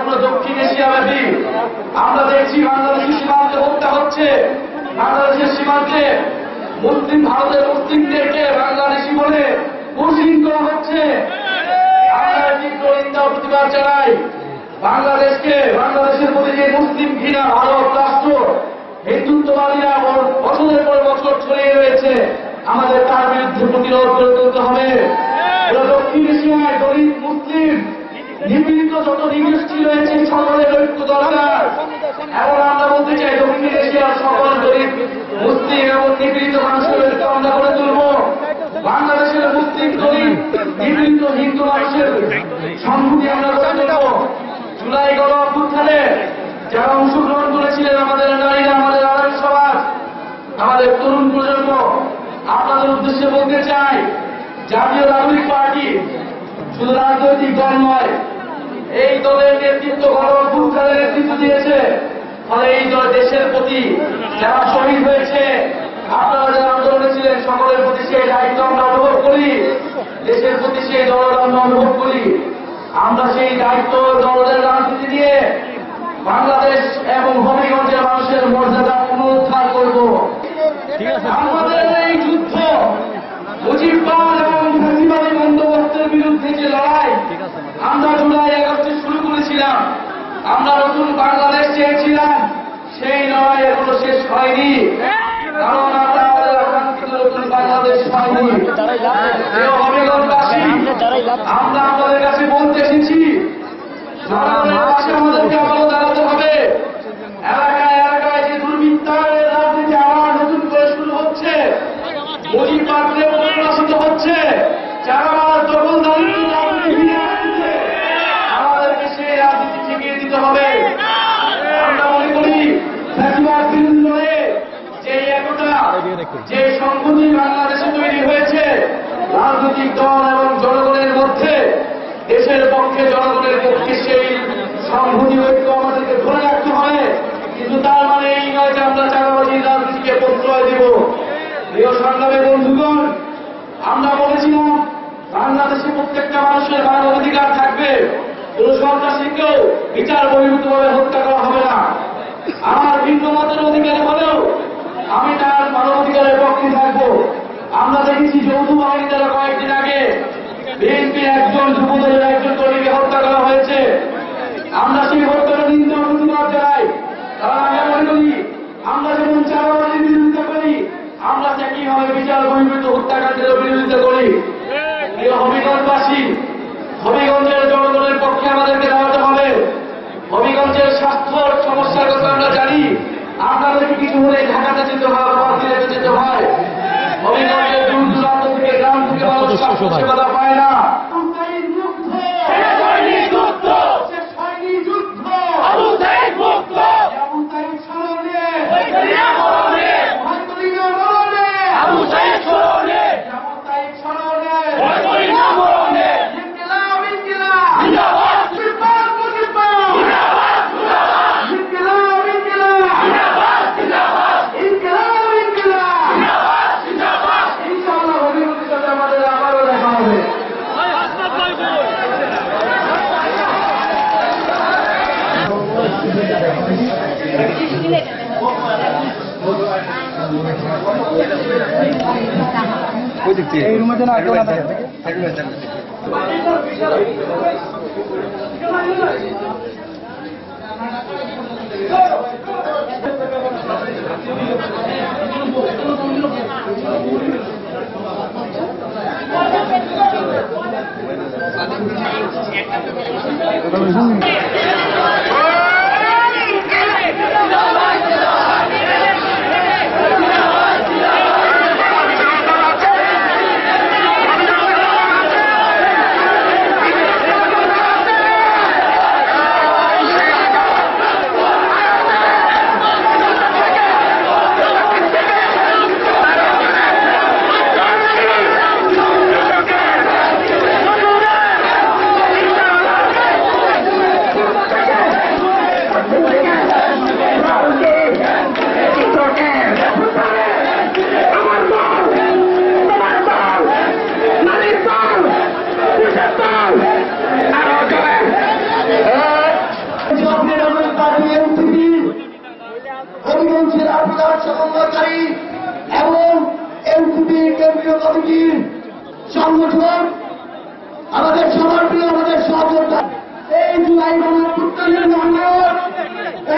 পুরো দক্ষিণ এশিয়া ব্যাপী আমরা দেখছি বাংলাদেশের সীমান্তে হত্যা হচ্ছে, বাংলাদেশের সীমান্তে ভারতের মুসলিমদেরকে বাংলাদেশি বলে মুসলিম করা হচ্ছে। আমরা তীব্র নিন্দা ও প্রতিবাদ জানাই। বাংলাদেশের প্রতি যে মুসলিম ঘৃণা ভারত রাষ্ট্র হিন্দুত্ববাদীরা বছরের পর বছর ছড়িয়ে রয়েছে, আমাদের তার বিরুদ্ধে প্রতিরোধ করে তুলতে হবে। দক্ষিণ এশিয়ায় দলিত মুসলিম নিপীড়িত যত নিগোষ্ঠী রয়েছে সকলের ঐক্য দরকার। এবং আমরা বলতে চাই দক্ষিণ এশিয়ার সকল দলিত মুসলিম এবং নিপীড়িত মানুষের ঐক্য আমরা করে তুলব। বাংলাদেশের মুসলিম দলিত নিপীড়িত হিন্দু মানুষের সংহতি আমরা করে তুলব। জুলাই গণ অভ্যুত্থানে যারা অংশগ্রহণ করেছিলেন, আমাদের নারীরা, আমাদের আলেম সমাজ, আমাদের তরুণ প্রজন্ম, আপনাদের উদ্দেশ্যে বলতে চাই, জাতীয় নাগরিক পার্টি শুধু রাজনৈতিক দল নয়, এই দলের নেতৃত্ব গণ অভ্যুত্থানের নেতৃত্ব দিয়েছে। ফলে এই দল দেশের প্রতি যারা শহীদ হয়েছে, আপনারা যারা আন্দোলনে ছিলেন, সকলের প্রতি সেই দায়িত্ব আমরা অনুভব করি, দেশের প্রতি সেই দলের আমরা অনুভব করি। আমরা সেই দায়িত্ব দলের রাজনীতি দিয়ে বাংলাদেশ এবং হবিগঞ্জের মানুষের মর্যাদা পুনরুদ্ধার করব। আমাদের এই যুদ্ধ মুজিববাদ এবং ফ্যাসিবাদী বন্দোবস্তের বিরুদ্ধে যে লড়াই আমরা জুলাই আগস্টে শুরু করেছিলাম, আমরা নতুন বাংলাদেশ চেয়েছিলাম, সেই লড়াই এখনো শেষ হয়নি। কারণ আমরা আমাদের আকাঙ্ক্ষিত নতুন বাংলাদেশ পাইনি। হবিগঞ্জবাসী, আমরা আপনাদের কাছে বলতে এসেছি, জনগণের পাশে আমাদেরকে আবারও দাঁড়াতে হবে। এলাকায় এলাকায় যে দুর্বৃত্তায়নের রাজনীতি আবার নতুন করে শুরু হচ্ছে, মুজিববাদে অনুশাসিত হচ্ছে, যারা আমার দখলদারিত্ব রাজনীতি ফিরিয়ে আনছে, আমাদেরকে সেই রাজনীতি ঠেকিয়ে দিতে হবে। আমরা মনে করি ফ্যাসিবাদ বিরোধী লড়াইয়ে যে একতা, যে সংহতি বাংলাদেশে তৈরি হয়েছে রাজনৈতিক দল এবং জনগণের মধ্যে, দেশের পক্ষে জনগণের পক্ষে সেই সংহতি ঐক্য আমাদেরকে ধরে রাখতে হবে। কিন্তু তার মানে এই নয় যে আমরা চাঁদাবাজির রাজনীতিকে প্রশ্রয় দেব। প্রিয় সংগ্রামী বন্ধুগণ, আমরা বলেছিলাম বাংলাদেশে প্রত্যেকটা মানুষের মানবাধিকার থাকবে, কোন সন্ত্রাসীকেও বিচার বহির্ভূতভাবে হত্যা করা হবে না। আমার ভিন্ন মতের অধিকারী হলেও আমি তার মানবাধিকারের পক্ষে থাকবো। আমরা দেখেছি যৌথ বাহিনী দ্বারা কয়েকদিন আগে বিএনপির একজন যুবদলের একজন কর্মীকে হত্যা করা হয়েছে। আমরা সেই হত্যার নিন্দা প্রতিবাদ জানাই। কারণ আমরা মনে করি, আমরা যেমন চাঁদাবাজির বিরোধিতা করি, আমরা একইভাবে বিচার বহির্ভূত হত্যাকাণ্ডের বিরোধিতা করি। প্রিয় হবিগঞ্জবাসী, হবিগঞ্জের জনগণের পক্ষে আমাদেরকে দাঁড়াতে হবে। হবিগঞ্জের স্বাস্থ্যর সমস্যার কথা আমরা জানি। আপনাদেরকে কিছু হলে ঢাকাতে যেতে হয়, সিলেটে যেতে হয়। হবিগঞ্জের দূর দূরান্ত থেকে, গ্রাম থেকে মানুষ স্বাস্থ্যসেবা পায় না। এই রুমের জন্য আগে না থাকে সমন্বয়কারী এবং এনসিপি কেন্দ্রীয় কমিটির সংগঠন, আমাদের সবার প্রিয় আমাদের সহযোদ্ধা, এই জুলাই গণঅভ্যুত্থানের মহানায়ক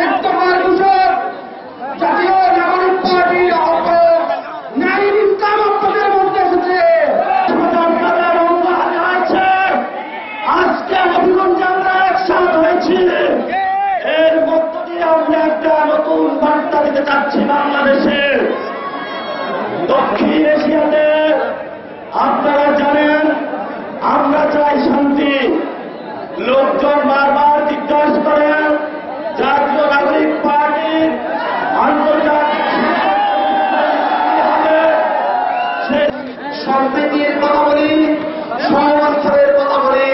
একদফা ঘোষক জাতীয় নাগরিক পার্টির আহ্বায়ক নাঈম ইসলাম আপনাদের মধ্যে এসেছে। আজকে হবিগঞ্জে আমরা একসাথ হয়েছি, এর মধ্য দিয়ে আমরা একটা নতুন বার্তা দিতে চাচ্ছি বাংলাদেশে। দক্ষিণ এশিয়াতে আপনারা জানেন আমরা চাই শান্তি। লোকজন বারবার জিজ্ঞাসা করেন জাতীয় নাগরিক পার্টি আন্তর্জাতিক সম্প্রীতির কথা বলি, সংস্কারের কথা বলি,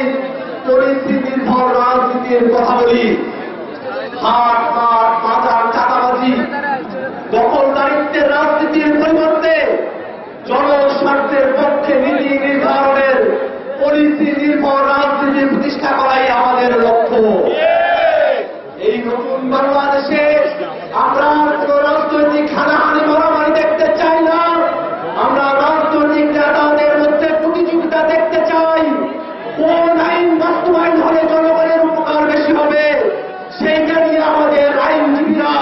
পরিস্থিতি নির্ভর রাজনীতির কথা বলি। হাট মাঠ বাজার চাঁদাবাজি দখলদারিত্বের রাজনীতির পরিবর্তে জনস্বার্থের পক্ষে নীতি নির্ধারণের পরিস্থিতি নির্ভর রাজনীতি প্রতিষ্ঠা করাই আমাদের লক্ষ্য। এই নতুন বাংলাদেশে আমরা কোন রাজনৈতিক হানাহানি মারামারি দেখতে চাই না। আমরা রাজনৈতিক নেতাদের মধ্যে প্রতিযোগিতা দেখতে চাই। কোন আইন বাস্তবায়ন হলে জনগণের উপকার বেশি হবে সেইটা নিয়ে আমাদের আইনজীবীরা,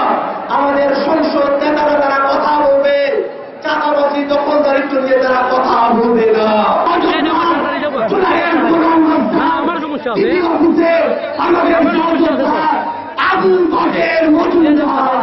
আমাদের সংসদ নেতারা তারা কথা বলবে। চাঁদাবাজি দখলদারিত্ব নিয়ে তারা কথা বলবে না। আমাদের আবুল বকর মজুমদার